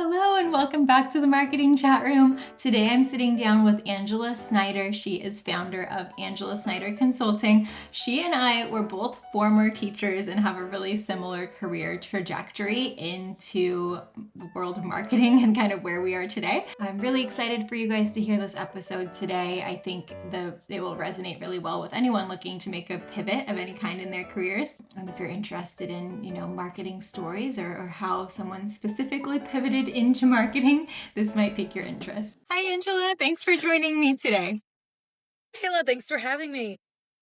Hello and welcome back to the Marketing Chatroom. Today I'm sitting down with Angela Snyder. She is founder of Angela Snyder Consulting. She and I were both former teachers and have a really similar career trajectory into the world of marketing and kind of where we are today. I'm really excited for you guys to hear this episode today. I think it will resonate really well with anyone looking to make a pivot of any kind in their careers. And if you're interested in, marketing stories or how someone specifically pivoted into marketing, this might pique your interest. Hi, Angela. Thanks for joining me today. Kayla, thanks for having me.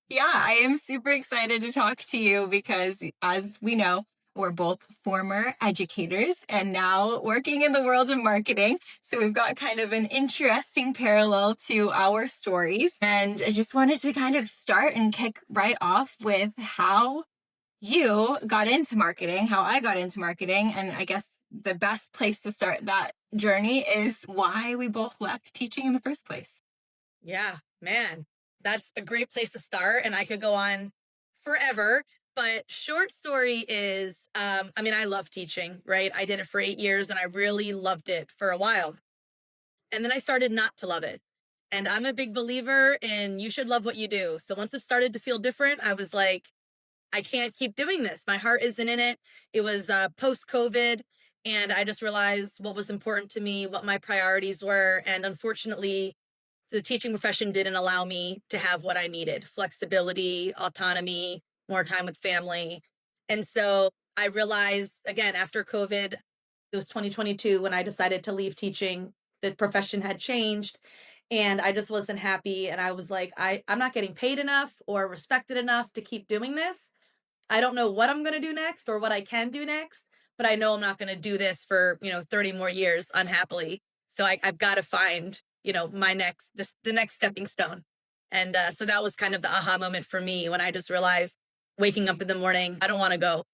Yeah, I am super excited to talk to you because, as we know, we're both former educators and now working in the world of marketing. So we've got kind of an interesting parallel to our stories. And I just wanted to kind of start and kick right off with how you got into marketing, how I got into marketing. And I guess the best place to start that journey is why we both left teaching in the first place. Yeah, man, that's a great place to start. And I could go on forever. But short story is, I love teaching, right? I did it for 8 years and I really loved it for a while. And then I started not to love it. And I'm a big believer in you should love what you do. So once it started to feel different, I was like, I can't keep doing this. My heart isn't in it. It was post COVID. And I just realized what was important to me, what my priorities were. And unfortunately, the teaching profession didn't allow me to have what I needed: flexibility, autonomy, more time with family. And so I realized again after COVID, it was 2022 when I decided to leave teaching. The profession had changed and I just wasn't happy. And I was like, I'm not getting paid enough or respected enough to keep doing this. I don't know what I'm going to do next or what I can do next, but I know I'm not going to do this for, 30 more years unhappily. So I've got to find, the next stepping stone. And so that was kind of the aha moment for me when I just realized waking up in the morning, I don't want to go.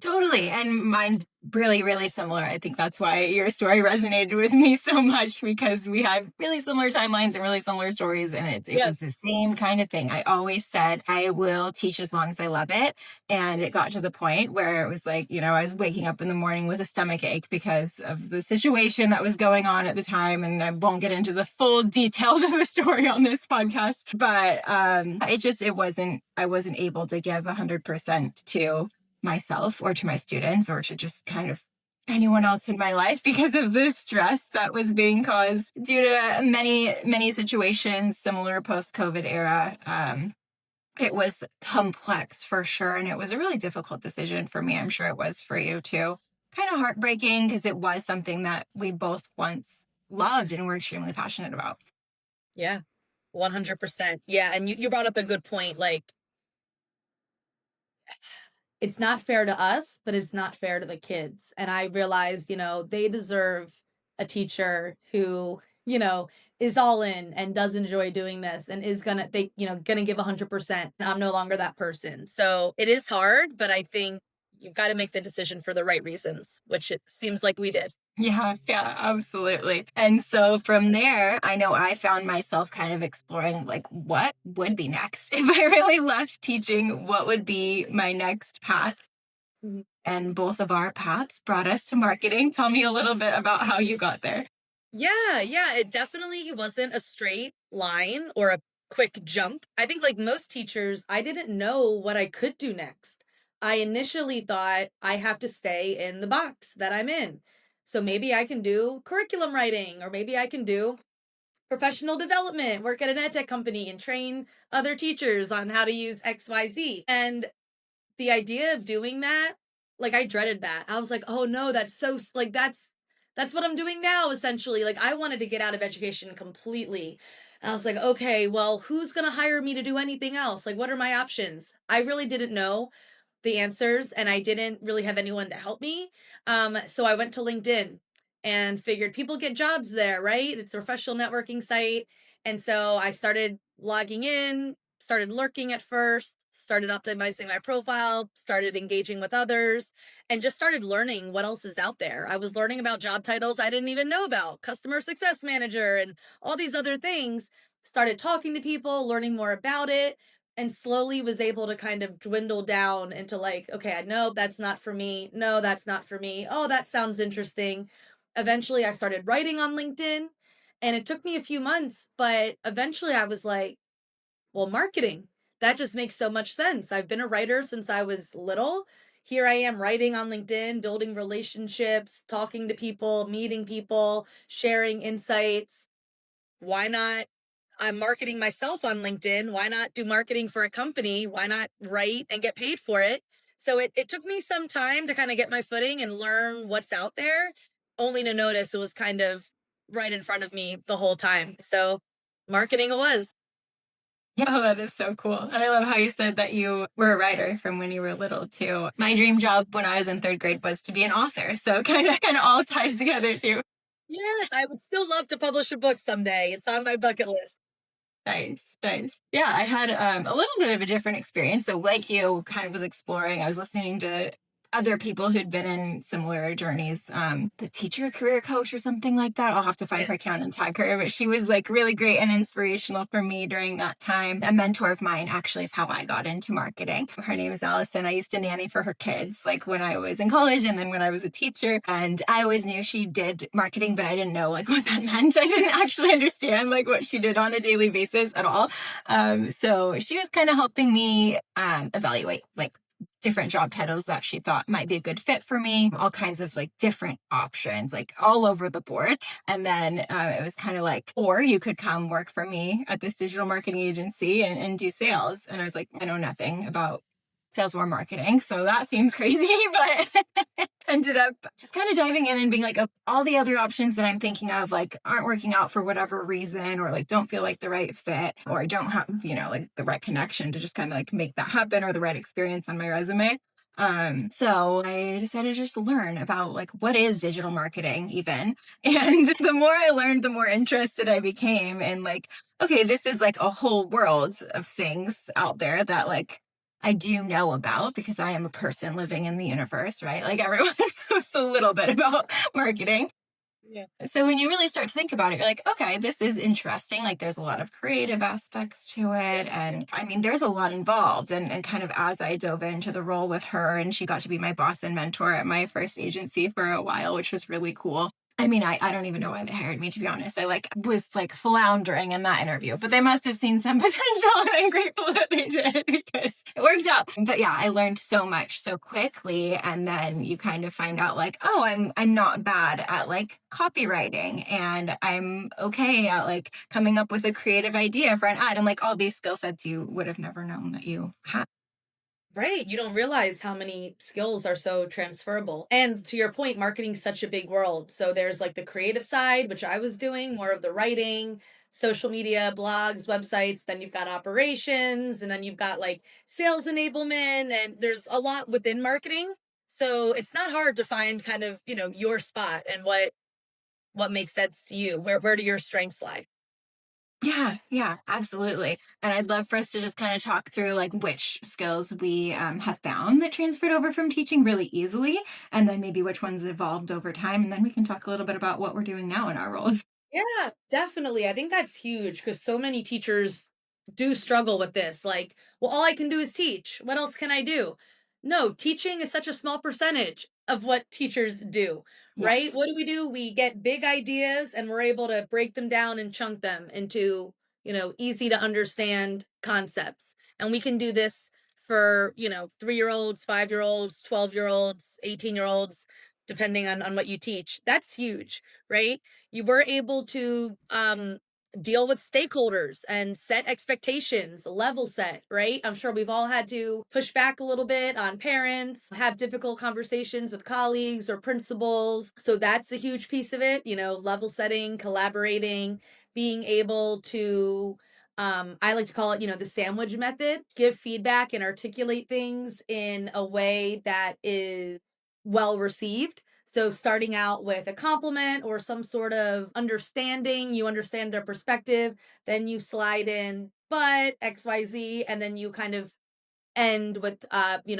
Totally. And mine's really, really similar. I think that's why your story resonated with me so much because we have really similar timelines and really similar stories. And it was Yes. the same kind of thing. I always said, I will teach as long as I love it. And it got to the point where it was like, I was waking up in the morning with a stomach ache because of the situation that was going on at the time. And I won't get into the full details of the story on this podcast, but I wasn't able to give 100% to myself or to my students or to just kind of anyone else in my life because of the stress that was being caused due to many situations similar post-COVID era. It was complex for sure, and it was a really difficult decision for me. I'm sure it was for you too. Kind of heartbreaking because it was something that we both once loved and were extremely passionate about. Yeah. 100%. Yeah. And you brought up a good point. Like, it's not fair to us, but it's not fair to the kids. And I realized, they deserve a teacher who, is all in and does enjoy doing this and is gonna give 100%. And I'm no longer that person. So it is hard, but I think you've got to make the decision for the right reasons, which it seems like we did. Yeah, absolutely. And so from there, I know I found myself kind of exploring like what would be next if I really left teaching, what would be my next path? Mhm. And both of our paths brought us to marketing. Tell me a little bit about how you got there. Yeah, it definitely wasn't a straight line or a quick jump. I think, like most teachers, I didn't know what I could do next. I initially thought I have to stay in the box that I'm in. So maybe I can do curriculum writing, or maybe I can do professional development, work at an ed tech company and train other teachers on how to use XYZ. And the idea of doing that, like, I dreaded that. I was like, "Oh, no, that's so s like, that's what I'm doing now, essentially." Like, I wanted to get out of education completely. And I was like, "Okay, well, who's gonna hire me to do anything else? Like, what are my options?" I really didn't know the answers, and I didn't really have anyone to help me. So I went to LinkedIn and figured people get jobs there, right? It's a professional networking site. And so I started logging in, started lurking at first, started optimizing my profile, started engaging with others, and just started learning what else is out there. I was learning about job titles I didn't even know about: customer success manager and all these other things. Started talking to people, learning more about it, and slowly was able to kind of dwindle down into like, okay, I know that's not for me. No, that's not for me. Oh, that sounds interesting. Eventually, I started writing on LinkedIn, and it took me a few months, but eventually I was like, well, marketing, that just makes so much sense. I've been a writer since I was little. Here I am writing on LinkedIn, building relationships, talking to people, meeting people, sharing insights. Why not? I'm marketing myself on LinkedIn. Why not do marketing for a company? Why not write and get paid for it? So it took me some time to kind of get my footing and learn what's out there, only to notice it was kind of right in front of me the whole time. So marketing it was. Yeah, that is so cool. And I love how you said that you were a writer from when you were little too. My dream job when I was in third grade was to be an author. So kind of all ties together too. Yes, I would still love to publish a book someday. It's on my bucket list. Nice, nice. Yeah, I had a little bit of a different experience. So, like you, kind of was exploring. I was listening to other people who'd been in similar journeys. The teacher career coach or something like that. I'll have to find her Yes. account and tag her. But she was like really great and inspirational for me during that time. A mentor of mine actually is how I got into marketing. Her name is Allison. I used to nanny for her kids, like when I was in college and then when I was a teacher. And I always knew she did marketing, but I didn't know like what that meant. I didn't actually understand like what she did on a daily basis at all. So she was kind of helping me evaluate like different job titles that she thought might be a good fit for me, all kinds of like different options, like all over the board. And then it was kind of like, or you could come work for me at this digital marketing agency and do sales. And I was like, I know nothing about sales or marketing. So that seems crazy, but ended up just kind of diving in and being like, oh, all the other options that I'm thinking of, like, aren't working out for whatever reason, or like don't feel like the right fit, or I don't have, like the right connection to just kind of like make that happen or the right experience on my resume. So I decided to just learn about like what is digital marketing even. And the more I learned, the more interested I became in like, okay, this is like a whole world of things out there that like I do know about because I am a person living in the universe, right? Like everyone knows a little bit about marketing. Yeah. So when you really start to think about it, you're like, okay, this is interesting. Like there's a lot of creative aspects to it. And I mean, there's a lot involved. And kind of as I dove into the role with her, and she got to be my boss and mentor at my first agency for a while, which was really cool. I mean, I don't even know why they hired me, to be honest. I like was like floundering in that interview, but they must have seen some potential and I'm grateful that they did because it worked out. But yeah, I learned so much so quickly. And then you kind of find out like, oh, I'm not bad at like copywriting and I'm okay at like coming up with a creative idea for an ad and like all these skill sets you would have never known that you had. Right. You don't realize how many skills are so transferable. And to your point, marketing's such a big world. So there's like the creative side, which I was doing, more of the writing, social media, blogs, websites. Then you've got operations, and then you've got like sales enablement, and there's a lot within marketing. So it's not hard to find kind of, your spot and what makes sense to you. Where do your strengths lie? Yeah, yeah, absolutely. And I'd love for us to just kind of talk through like which skills we have found that transferred over from teaching really easily, and then maybe which ones evolved over time. And then we can talk a little bit about what we're doing now in our roles. Yeah, definitely. I think that's huge because so many teachers do struggle with this. Like, well, all I can do is teach. What else can I do? No, teaching is such a small percentage of what teachers do, right? Yes. What do? We get big ideas and we're able to break them down and chunk them into, easy to understand concepts. And we can do this for, 3-year olds, 5-year olds, 12-year olds, 18-year olds, depending on what you teach. That's huge, right? You were able to deal with stakeholders and set expectations, level set, right? I'm sure we've all had to push back a little bit on parents, have difficult conversations with colleagues or principals. So that's a huge piece of it, level setting, collaborating, being able to I like to call it, the sandwich method, give feedback and articulate things in a way that is well received. So starting out with a compliment or some sort of understanding, you understand their perspective, then you slide in but XYZ, and then you kind of end with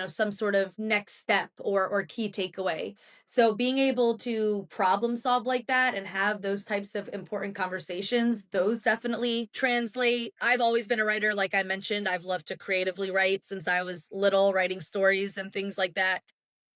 some sort of next step or key takeaway. So being able to problem solve like that and have those types of important conversations, those definitely translate. I've always been a writer, like I mentioned. I've loved to creatively write since I was little, writing stories and things like that.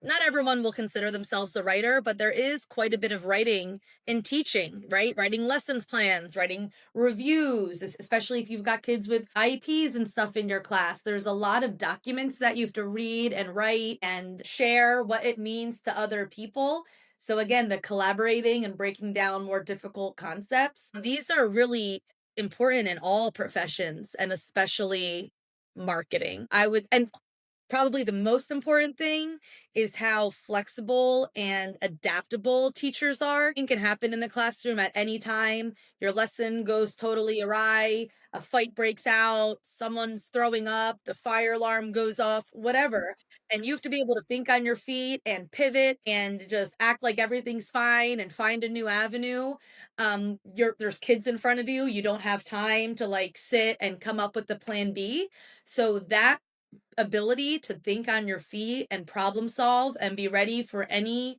not everyone will consider themselves a writer, but there is quite a bit of writing in teaching, right? Writing lessons plans, writing reviews, especially if you've got kids with IEPs and stuff in your class. There's a lot of documents that you have to read and write and share what it means to other people. So, again, the collaborating and breaking down more difficult concepts, these are really important in all professions and especially marketing. And probably the most important thing is how flexible and adaptable teachers are. It can happen in the classroom at any time. Your lesson goes totally awry, a fight breaks out, someone's throwing up, the fire alarm goes off, whatever. And you have to be able to think on your feet and pivot and just act like everything's fine and find a new avenue. There's kids in front of you. You don't have time to like sit and come up with the plan B. So that ability to think on your feet and problem solve and be ready for any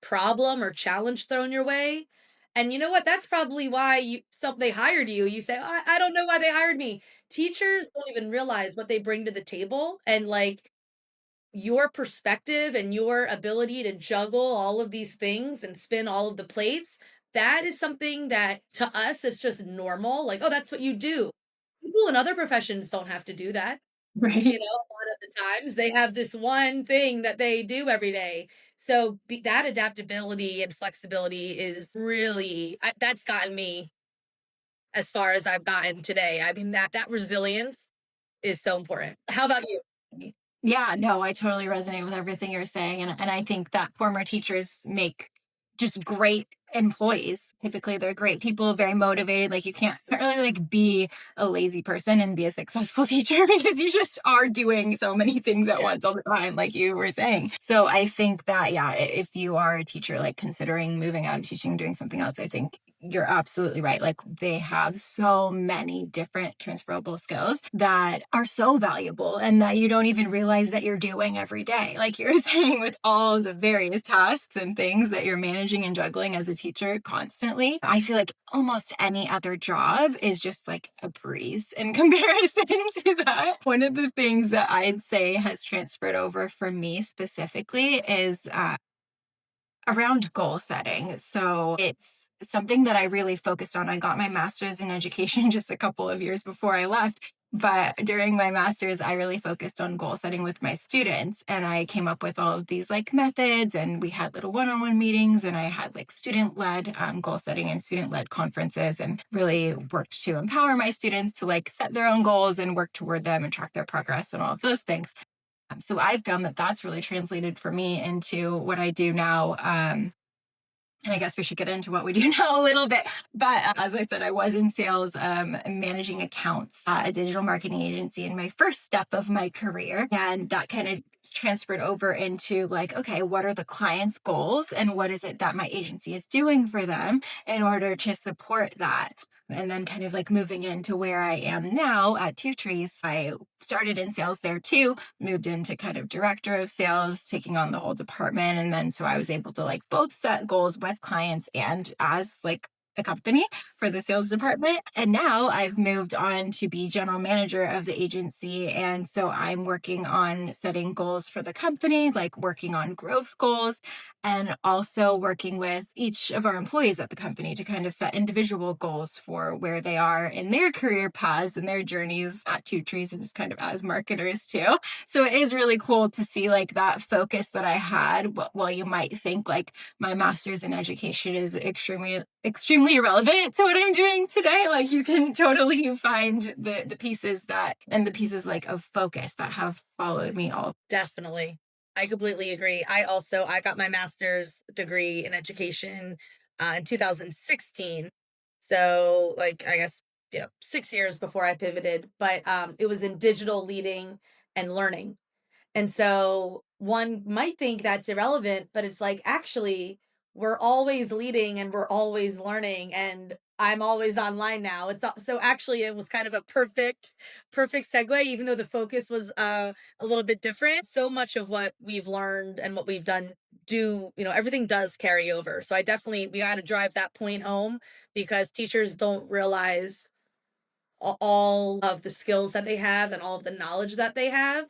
problem or challenge thrown your way. And you know what? That's probably why they hired you. You say, I don't know why they hired me. Teachers don't even realize what they bring to the table and like your perspective and your ability to juggle all of these things and spin all of the plates. That is something that to us it's just normal. Like, oh, that's what you do. People in other professions don't have to do that. Right. A lot of the times they have this one thing that they do every day. So that adaptability and flexibility is really that's gotten me as far as I've gotten today. I mean that resilience is so important. How about you? Yeah, no, I totally resonate with everything you're saying. And I think that former teachers make just great employees. Typically, they're great people, very motivated. Like, you can't really like be a lazy person and be a successful teacher because you just are doing so many things at Yeah. once all the time, like you were saying. So I think that, yeah, if you are a teacher, like considering moving out of teaching, doing something else, I think you're absolutely right. Like, they have so many different transferable skills that are so valuable and that you don't even realize that you're doing every day. Like you're saying, with all the various tasks and things that you're managing and juggling as a teacher constantly, I feel like almost any other job is just like a breeze in comparison to that. One of the things that I'd say has transferred over for me specifically is around goal setting. So it's something that I really focused on. I got my master's in education just a couple of years before I left. But during my master's, I really focused on goal setting with my students. And I came up with all of these like methods, and we had little one on one meetings, and I had like student led goal setting and student led conferences, and really worked to empower my students to like set their own goals and work toward them and track their progress and all of those things. So I've found that that's really translated for me into what I do now. And I guess we should get into what we do now a little bit. But as I said, I was in sales, managing accounts, a digital marketing agency in my first step of my career. And that kind of transferred over into like, okay, what are the client's goals and what is it that my agency is doing for them in order to support that? And then kind of like moving into where I am now at Two Trees, I started in sales there too, moved into kind of director of sales, taking on the whole department. And then so I was able to like both set goals with clients and as like a company for the sales department. And now I've moved on to be general manager of the agency. And so I'm working on setting goals for the company, like working on growth goals, and also working with each of our employees at the company to kind of set individual goals for where they are in their career paths and their journeys at Two Trees, and just kind of as marketers too. So it is really cool to see like that focus that I had. While you might think like my master's in education is extremely irrelevant to what I'm doing today, like you can totally find the pieces that and the pieces like of focus that have followed me all. Definitely. I completely agree. I got my master's degree in education in 2016. So like I guess 6 years before I pivoted, but it was in digital leading and learning. And so one might think that's irrelevant, but it's like, actually, we're always leading and we're always learning. And I'm always online now. So actually, it was kind of a perfect segue, even though the focus was a little bit different. So much of what we've learned and what we've done everything does carry over. So we got to drive that point home because teachers don't realize all of the skills that they have and all of the knowledge that they have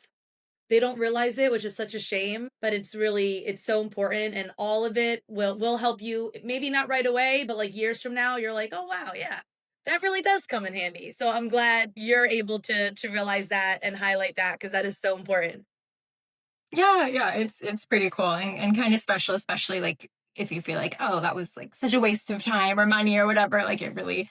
They don't realize it, which is such a shame, but it's so important, and all of it will help you, maybe not right away, but, like, years from now, you're like, "Oh, wow, yeah. That really does come in handy." So I'm glad you're able to realize that and highlight that because that is so important. Yeah, yeah, it's pretty cool and kind of special, especially like if you feel like, oh, that was like such a waste of time or money or whatever. Like it really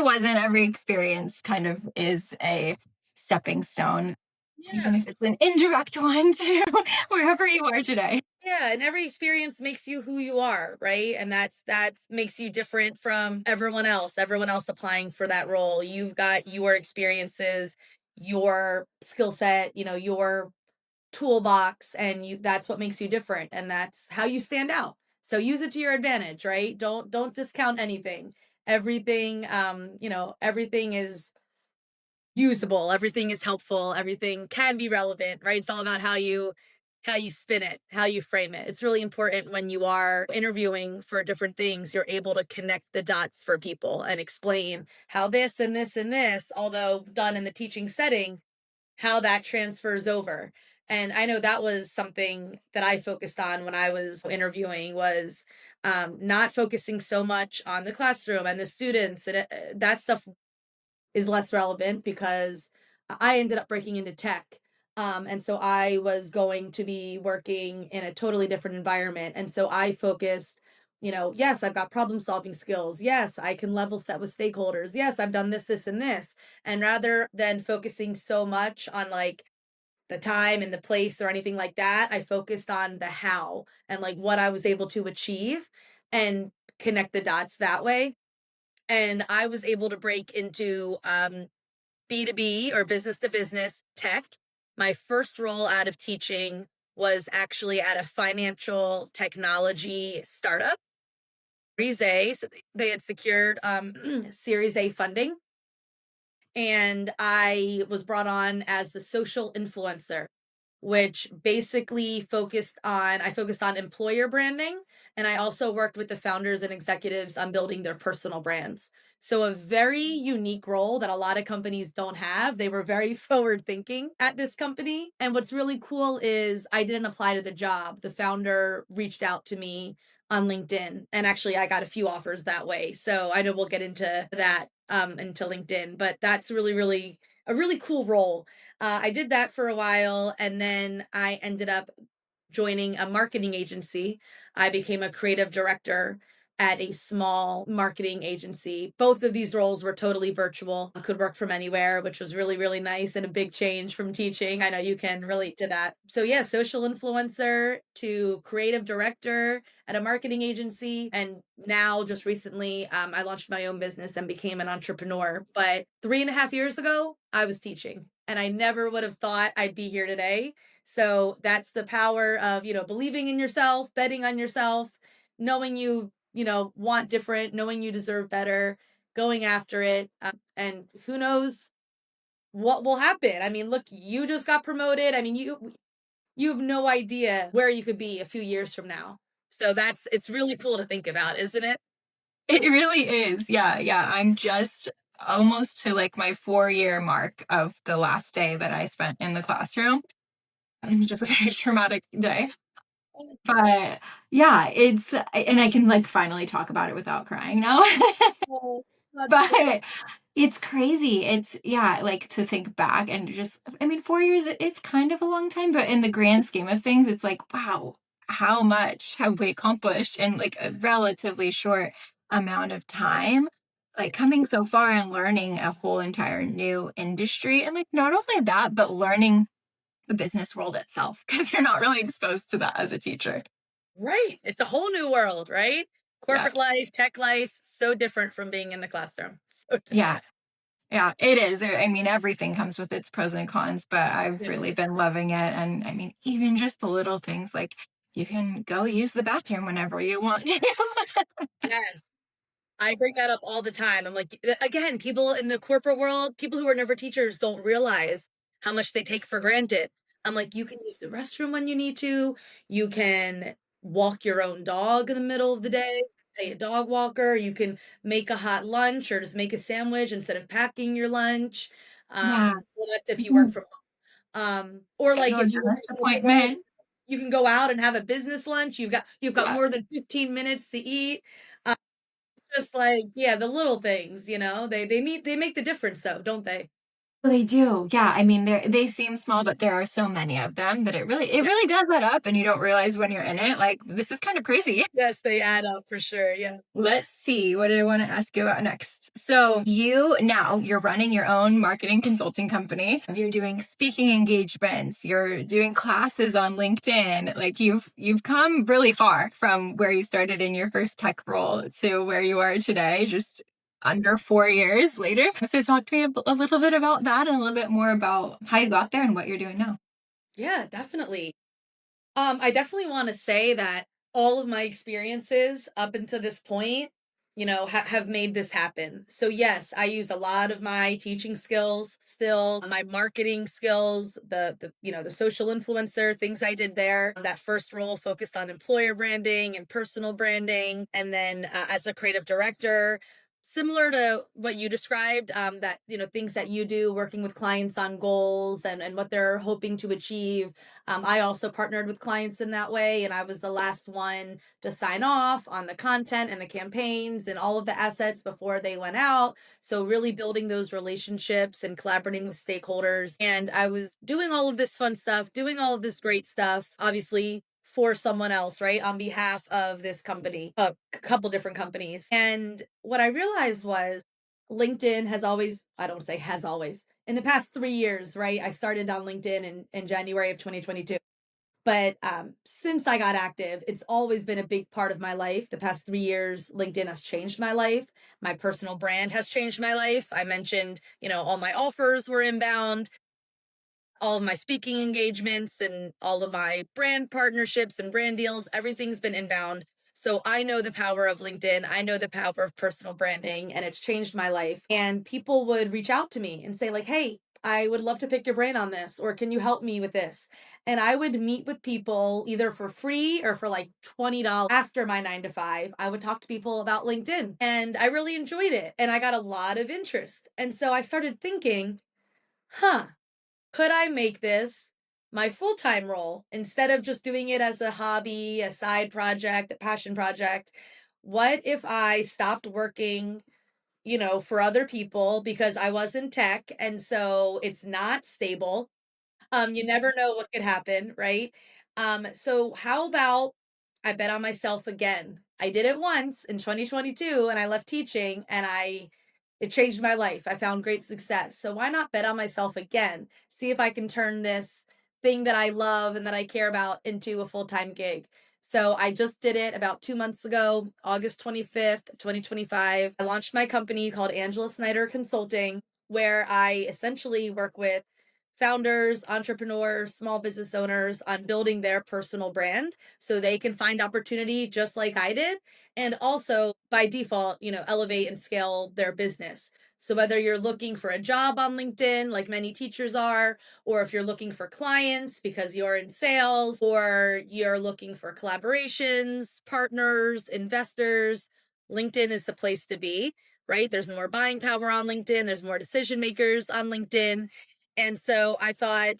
wasn't. Every experience kind of is a stepping stone, Yeah. even if it's an indirect one to wherever you are today. Yeah, and every experience makes you who you are, right? And that's makes you different from everyone else. Everyone else applying for that role. You've got your experiences, your skill set, your toolbox, and you that's what makes you different, and that's how you stand out. So use it to your advantage, right? Don't discount anything. Everything everything is usable, everything is helpful, everything can be relevant, right? It's all about how you spin it, how you frame it. It's really important when you are interviewing for different things, you're able to connect the dots for people and explain how this and this and this, although done in the teaching setting, how that transfers over. And I know that was something that I focused on when I was interviewing was not focusing so much on the classroom and the students, and that stuff is less relevant because I ended up breaking into tech. And so I was going to be working in a totally different environment. And so I focused, yes, I've got problem solving skills. Yes, I can level set with stakeholders. Yes, I've done this, this, and this. And rather than focusing so much on like the time and the place or anything like that, I focused on the how and like what I was able to achieve and connect the dots that way. And I was able to break into B2B or business to business tech. My first role out of teaching was actually at a financial technology startup, Series A. So they had secured Series A funding. And I was brought on as the social influencer, which basically I focused on employer branding, and I also worked with the founders and executives on building their personal brands. So a very unique role that a lot of companies don't have. They were very forward thinking at this company. And what's really cool is I didn't apply to the job. The founder reached out to me on LinkedIn, and actually I got a few offers that way. So I know we'll get into that into LinkedIn, but that's really a really cool role. I did that for a while, and then I ended up joining a marketing agency. I became a creative director at a small marketing agency. Both of these roles were totally virtual. I could work from anywhere, which was really nice and a big change from teaching. I know you can relate to that. So, yeah, social influencer to creative director at a marketing agency. And now, just recently, I launched my own business and became an entrepreneur. But 3.5 years ago, I was teaching. And I never would have thought I'd be here today. So that's the power of, believing in yourself, betting on yourself, knowing you want different, knowing you deserve better, going after it. And who knows what will happen. I mean, look, you just got promoted. I mean, you have no idea where you could be a few years from now. So it's really cool to think about, isn't it? It really is. Yeah, yeah. I'm just almost to like my 4-year mark of the last day that I spent in the classroom. Just a very traumatic day. But yeah, and I can like finally talk about it without crying now. Oh, that's But it's crazy. It's yeah, like to think back and just I mean, 4 years, it's kind of a long time, but in the grand scheme of things, it's like, wow, how much have we accomplished in like a relatively short amount of time? Like coming so far and learning a whole entire new industry. And like not only that, but learning the business world itself, because you're not really exposed to that as a teacher. right. It's a whole new world, right? Yeah. Corporate life, tech life, so different from being in the classroom. So Yeah. different. Yeah, it is. I mean, everything comes with its pros and cons, but I've Yeah. really been loving it. And I mean, even just the little things like you can go use the bathroom whenever you want to. Yes. I bring that up all the time. I'm like, again, people in the corporate world, people who are never teachers don't realize how much they take for granted. I'm like, you can use the restroom when you need to. You can walk your own dog in the middle of the day, pay a dog walker. You can make a hot lunch or just make a sandwich instead of packing your lunch. Yeah. Well, that's if you work Mhm. from home. Or like Schedule a if you dentist like today, appointment. you can go out and have a business lunch. You've got Yeah. more than 15 minutes to eat. Uh, just like, yeah, the little things, they make the difference though, don't they? Well, they do. Yeah. I mean, they seem small, but there are so many of them that it Yeah. really does add up, and you don't realize when you're in it. Like, this is kind of crazy. Yes, they add up for sure. Yeah. Let's see. What do I want to ask you about next? So you're running your own marketing consulting company. You're doing speaking engagements. You're doing classes on LinkedIn. Like you've come really far from where you started in your first tech role to where you are today, just under 4 years later. So talk to me a little bit about that and a little bit more about how you got there and what you're doing now. Yeah, definitely. I definitely want to say that all of my experiences up until this point, have made this happen. So yes, I use a lot of my teaching skills still, my marketing skills, the social influencer things I did there. That first role focused on employer branding and personal branding, and then as a creative director. Similar to what you described, that things that you do, working with clients on goals and what they're hoping to achieve. I also partnered with clients in that way, and I was the last one to sign off on the content and the campaigns and all of the assets before they went out. So, really building those relationships and collaborating with stakeholders. And I was doing all of this fun stuff, doing all of this great stuff, obviously for someone else, right? On behalf of this company, a couple different companies. And what I realized was LinkedIn has always, I don't say has always, in the past 3 years, right? I started on LinkedIn in January of 2022. But since I got active, it's always been a big part of my life. The past 3 years, LinkedIn has changed my life. My personal brand has changed my life. I mentioned, all my offers were inbound, all of my speaking engagements and all of my brand partnerships and brand deals, everything's been inbound. So I know the power of LinkedIn. I know the power of personal branding, and it's changed my life. And people would reach out to me and say, like, hey, I would love to pick your brain on this, or can you help me with this? And I would meet with people either for free or for like $20 after my 9 to 5. I would talk to people about LinkedIn, and I really enjoyed it. And I got a lot of interest. And so I started thinking, huh, could I make this my full-time role instead of just doing it as a hobby, a side project, a passion project? What if I stopped working, for other people because I was in tech and so it's not stable. You never know what could happen, right? So how about I bet on myself again? I did it once in 2022 and I left teaching and it changed my life. I found great success. So why not bet on myself again? See if I can turn this thing that I love and that I care about into a full-time gig. So I just did it about 2 months ago, August 25th, 2025. I launched my company called Angela Snyder Consulting, where I essentially work with founders, entrepreneurs, small business owners on building their personal brand so they can find opportunity just like I did. And also by default, elevate and scale their business. So whether you're looking for a job on LinkedIn, like many teachers are, or if you're looking for clients because you're in sales, or you're looking for collaborations, partners, investors, LinkedIn is the place to be, right? There's more buying power on LinkedIn, there's more decision makers on LinkedIn. And so I thought,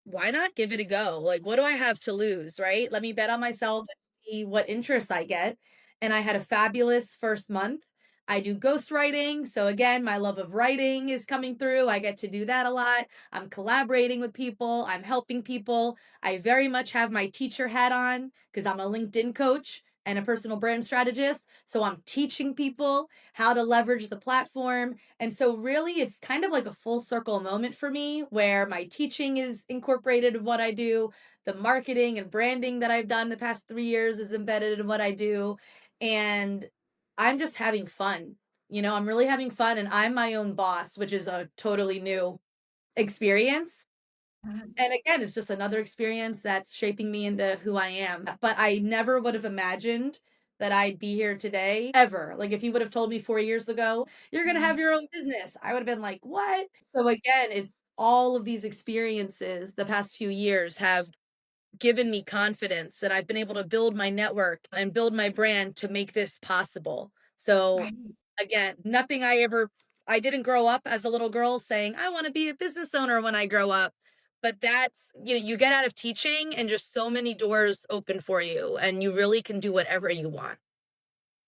why not give it a go? Like, what do I have to lose, right? Let me bet on myself and see what interest I get. And I had a fabulous first month. I do ghostwriting. So, again, my love of writing is coming through. I get to do that a lot. I'm collaborating with people, I'm helping people. I very much have my teacher hat on because I'm a LinkedIn coach and a personal brand strategist. So, I'm teaching people how to leverage the platform. And so, really, it's kind of like a full circle moment for me where my teaching is incorporated in what I do. The marketing and branding that I've done the past 3 years is embedded in what I do. And I'm just having fun. I'm really having fun, and I'm my own boss, which is a totally new experience. And again, it's just another experience that's shaping me into who I am. But I never would have imagined that I'd be here today ever. Like if you would have told me 4 years ago, you're going to have your own business, I would have been like, "What?" So again, it's all of these experiences the past few years have given me confidence, and I've been able to build my network and build my brand to make this possible. So Right. again, I didn't grow up as a little girl saying, I want to be a business owner when I grow up. but that's, you get out of teaching and just so many doors open for you and you really can do whatever you want.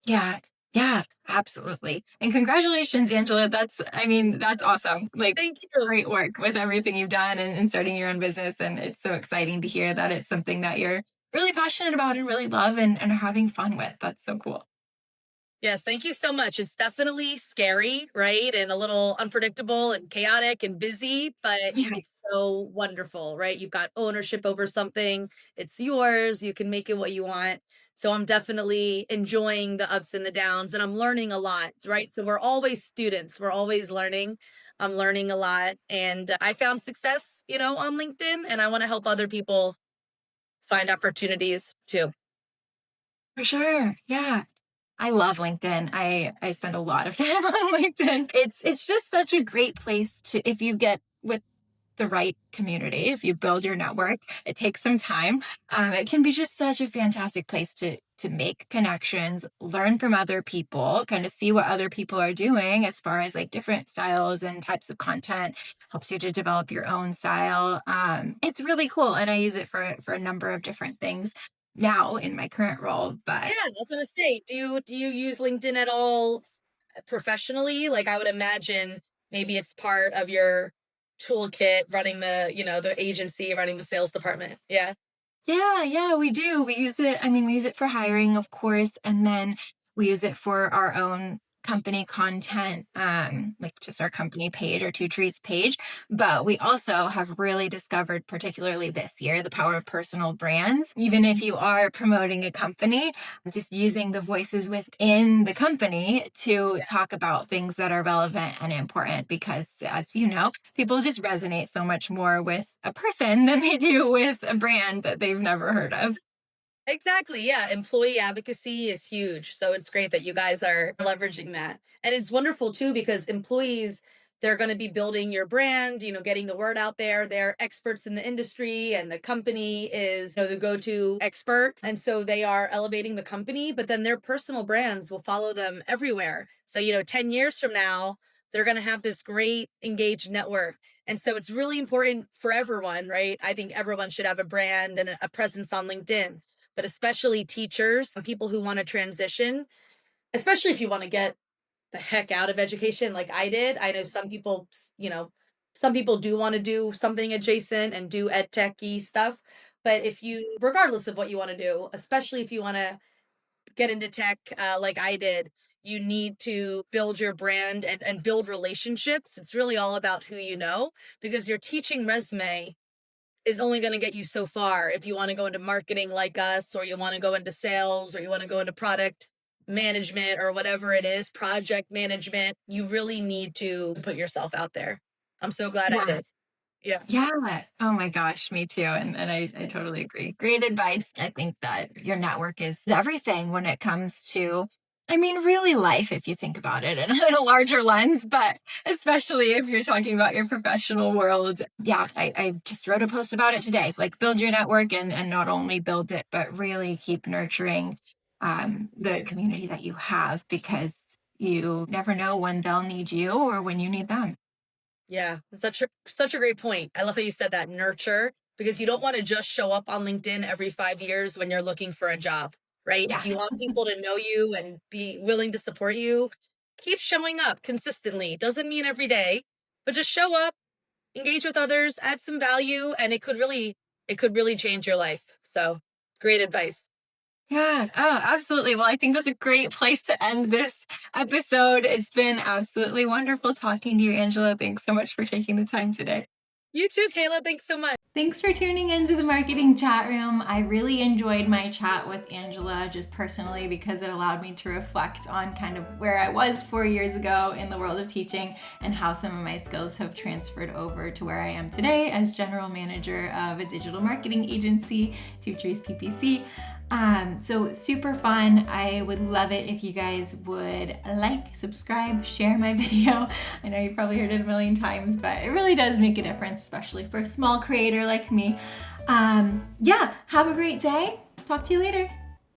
Yeah. Yeah, absolutely. And congratulations, Angela. I mean, that's awesome. Like, Thank you. great work with everything you've done and starting your own business. And it's so exciting to hear that it's something that you're really passionate about and really love and are having fun with. That's so cool. Yes, thank you so much. It's definitely scary, right? And a little unpredictable and chaotic and busy, but Yeah. it's so wonderful, right? You've got ownership over something, it's yours, you can make it what you want. So I'm definitely enjoying the ups and the downs, and I'm learning a lot, right? So we're always students, we're always learning. I'm learning a lot, and I found success, on LinkedIn, and I want to help other people find opportunities too. For sure. Yeah. I love LinkedIn. I spend a lot of time on LinkedIn. It's just such a great place to if you get with the right community, if you build your network, it takes some time. It can be just such a fantastic place to make connections, learn from other people, kind of see what other people are doing as far as like different styles and types of content. Helps you to develop your own style. It's really cool, and I use it for a number of different things now in my current role. Yeah, But that's what I say. Do you use LinkedIn at all professionally? Like I would imagine maybe it's part of your toolkit running the agency, running the sales department. Yeah. yeah, yeah, we do. We use it. I mean, we use it for hiring, of course, and then we use it for our own company content, like just our company page, our Two Trees page. But we also have really discovered, particularly this year, the power of personal brands. Even if you are promoting a company, just using the voices within the company to Yeah. talk about things that are relevant and important. Because, as you know, people just resonate so much more with a person than they do with a brand that they've never heard of. Exactly. Yeah. Employee advocacy is huge. So it's great that you guys are leveraging that. And it's wonderful too, because employees, they're going to be building your brand, getting the word out there. They're experts in the industry and the company is, the go to expert. And so they are elevating the company, but then their personal brands will follow them everywhere. So, 10 years from now, they're going to have this great engaged network. And so it's really important for everyone, right? I think everyone should have a brand and a presence on LinkedIn, but especially teachers and people who want to transition, especially if you want to get the heck out of education like I did. I know some people do want to do something adjacent and do ed techy stuff. But if you, regardless of what you want to do, especially if you want to get into tech like I did, you need to build your brand and build relationships. It's really all about who you know, because your teaching resume is only going to get you so far. If you want to go into marketing like us, or you want to go into sales, or you want to go into product management, or whatever it is, project management, you really need to put yourself out there. I'm so glad I Yeah. did. Yeah. Yeah. Oh my gosh, me too. And I totally agree. Great advice. I think that your network is everything when it comes to, I mean, really life, if you think about it in a larger lens, but especially if you're talking about your professional world. Yeah, I just wrote a post about it today. Like build your network and not only build it, but really keep nurturing the community that you have because you never know when they'll need you or when you need them. Yeah, such a great point. I love how you said that, nurture, because you don't want to just show up on LinkedIn every 5 years when you're looking for a job, right? If Yeah. you want people to know you and be willing to support you, keep showing up consistently. Doesn't mean every day, but just show up, engage with others, add some value, and it could really change your life. So, great advice. Yeah. Oh, absolutely. Well, I think that's a great place to end this episode. It's been absolutely wonderful talking to you, Angela. Thanks so much for taking the time today. You too, Kayla. Thanks so much. Thanks for tuning into the marketing chat room. I really enjoyed my chat with Angela just personally because it allowed me to reflect on kind of where I was 4 years ago in the world of teaching and how some of my skills have transferred over to where I am today as general manager of a digital marketing agency, Two Trees PPC. So super fun. I would love it if you guys would like, subscribe, share my video. I know you've probably heard it a million times, but it really does make a difference, especially for a small creator like me. Yeah, have a great day. Talk to you later.